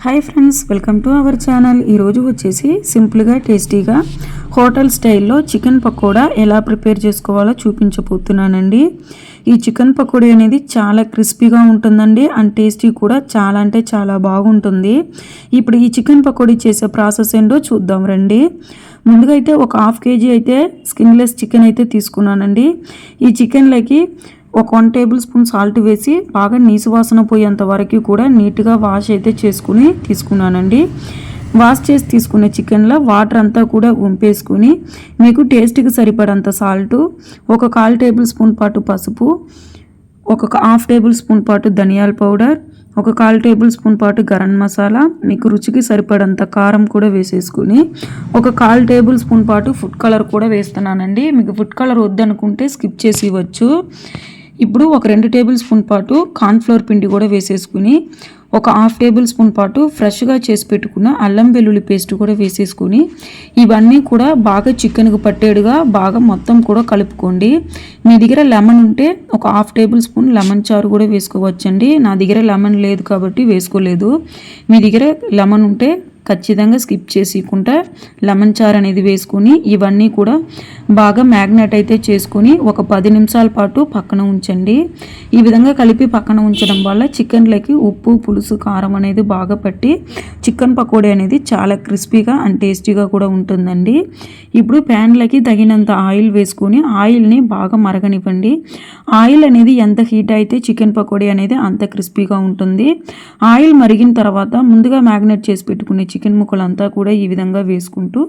Hi friends, welcome to our channel. ఈరోజు వచ్చేసి సింపుల్గా టేస్టీగా హోటల్ స్టైల్లో చికెన్ పకోడా ఎలా ప్రిపేర్ చేసుకోవాలో చూపించబోతున్నానండి. ఈ చికెన్ పకోడీ అనేది చాలా క్రిస్పీగా ఉంటుందండి అండ్ టేస్టీ కూడా చాలా అంటే చాలా బాగుంటుంది. ఇప్పుడు ఈ చికెన్ పకోడీ చేసే ప్రాసెస్ ఏంటో చూద్దాం రండి. ముందుగా అయితే ఒక హాఫ్ కేజీ అయితే స్కిన్లెస్ చికెన్ అయితే తీసుకున్నానండి. ఈ చికెన్లోకి ఒక 1 టేబుల్ స్పూన్ సాల్ట్ వేసి బాగా నీసు వాసన పోయేంత వరకు కూడా నీట్గా వాష్ అయితే చేసుకుని తీసుకున్నానండి. వాష్ చేసి తీసుకునే చికెన్లో వాటర్ అంతా కూడా వంపేసుకుని మీకు టేస్ట్కి సరిపడంత సాల్టు, ఒక 1/4 టేబుల్ స్పూన్ పాటు పసుపు, ఒక 1/2 టేబుల్ స్పూన్ పాటు ధనియాల పౌడర్, ఒక 1/4 టేబుల్ స్పూన్ పాటు గరం మసాలా, మీకు రుచికి సరిపడంత కారం కూడా వేసేసుకుని ఒక 1/4 టేబుల్ స్పూన్ పాటు ఫుడ్ కలర్ కూడా వేస్తున్నానండి. మీకు ఫుడ్ కలర్ వద్దనుకుంటే స్కిప్ చేసి ఇవ్వచ్చు. ఇప్పుడు ఒక 2 టేబుల్ స్పూన్ పాటు కార్న్ఫ్లోర్ పిండి కూడా వేసేసుకుని ఒక 1/2 టేబుల్ స్పూన్ పాటు ఫ్రెష్గా చేసి పెట్టుకున్న అల్లం వెల్లుల్లి పేస్ట్ కూడా వేసేసుకుని ఇవన్నీ కూడా బాగా చికెన్కి పట్టేడుగా బాగా మొత్తం కూడా కలుపుకోండి. మీ దగ్గర లెమన్ ఉంటే ఒక 1/2 టేబుల్ స్పూన్ లెమన్ చారు కూడా వేసుకోవచ్చండి. నా దగ్గర లెమన్ లేదు కాబట్టి వేసుకోలేదు. మీ దగ్గర లెమన్ ఉంటే ఖచ్చితంగా స్కిప్ చేసుకుంటా లెమన్ చారు అనేది వేసుకొని ఇవన్నీ కూడా బాగా మ్యాగ్నేట్ అయితే చేసుకొని ఒక 10 నిమిషాల పాటు పక్కన ఉంచండి. ఈ విధంగా కలిపి పక్కన ఉంచడం వల్ల చికెన్లోకి ఉప్పు, పులుసు, కారం అనేది బాగా పట్టి చికెన్ పకోడీ అనేది చాలా క్రిస్పీగా అండ్ టేస్టీగా కూడా ఉంటుందండి. ఇప్పుడు ప్యాన్లోకి తగినంత ఆయిల్ వేసుకొని ఆయిల్ని బాగా మరగనివ్వండి. ఆయిల్ అనేది ఎంత హీట్ అయితే చికెన్ పకోడీ అనేది అంత క్రిస్పీగా ఉంటుంది. ఆయిల్ మరిగిన తర్వాత ముందుగా మ్యాగ్నేట్ చేసి పెట్టుకునే చికెన్ ముక్కలంతా కూడా ఈ విధంగా వేసుకుంటూ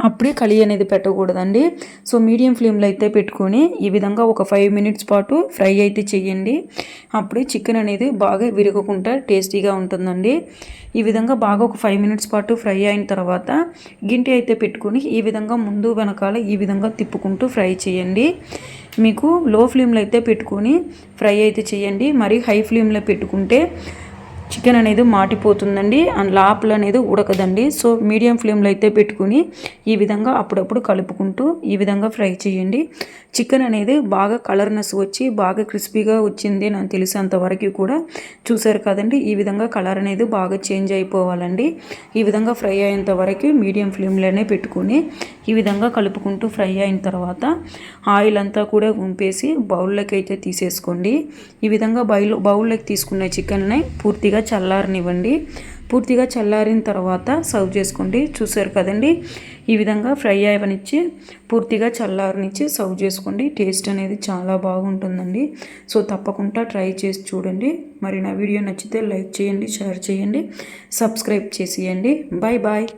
అప్పుడే కళి అనేది పెట్టకూడదండి. సో మీడియం ఫ్లేమ్లో అయితే పెట్టుకొని ఈ విధంగా ఒక 5 మినిట్స్ పాటు ఫ్రై అయితే చేయండి. అప్పుడే చికెన్ అనేది బాగా విరగకుండా టేస్టీగా ఉంటుందండి. ఈ విధంగా బాగా ఒక 5 మినిట్స్ పాటు ఫ్రై అయిన తర్వాత గింటి అయితే పెట్టుకొని ఈ విధంగా ముందు వెనకాల ఈ విధంగా తిప్పుకుంటూ ఫ్రై చేయండి. మీకు లో ఫ్లేమ్లో అయితే పెట్టుకొని ఫ్రై అయితే చేయండి. మరి హై ఫ్లేమ్లో పెట్టుకుంటే చికెన్ అనేది మాటిపోతుందండి అండ్ లోపల అనేది ఉడకదండి. సో మీడియం ఫ్లేమ్లో అయితే పెట్టుకుని ఈ విధంగా అప్పుడప్పుడు కలుపుకుంటూ ఈ విధంగా ఫ్రై చేయండి. చికెన్ అనేది బాగా కలర్నెస్ వచ్చి బాగా క్రిస్పీగా వచ్చింది నాకు తెలిసేంత వరకు కూడా చూసారు కదండి. ఈ విధంగా కలర్ అనేది బాగా చేంజ్ అయిపోవాలండి. ఈ విధంగా ఫ్రై అయ్యేంత వరకు మీడియం ఫ్లేమ్లోనే పెట్టుకుని ఈ విధంగా కలుపుకుంటూ ఫ్రై అయిన తర్వాత ఆయిల్ అంతా కూడా వంపేసి బౌల్లోకి అయితే తీసేసుకోండి. ఈ విధంగా బౌల్లోకి తీసుకున్న చికెన్ని పూర్తిగా చల్లారనివ్వండి. పూర్తిగా చల్లారిన తర్వాత సర్వ్ చేసుకోండి. చూసారు కదండి, ఈ విధంగా ఫ్రై అవ్వనిచ్చి పూర్తిగా చల్లారనిచ్చి సర్వ్ చేసుకోండి. టేస్ట్ అనేది చాలా బాగుంటుందండి. సో తప్పకుండా ట్రై చేసి చూడండి. మరి నా వీడియో నచ్చితే లైక్ చేయండి, షేర్ చేయండి, సబ్స్క్రైబ్ చేసేయండి. Bye bye.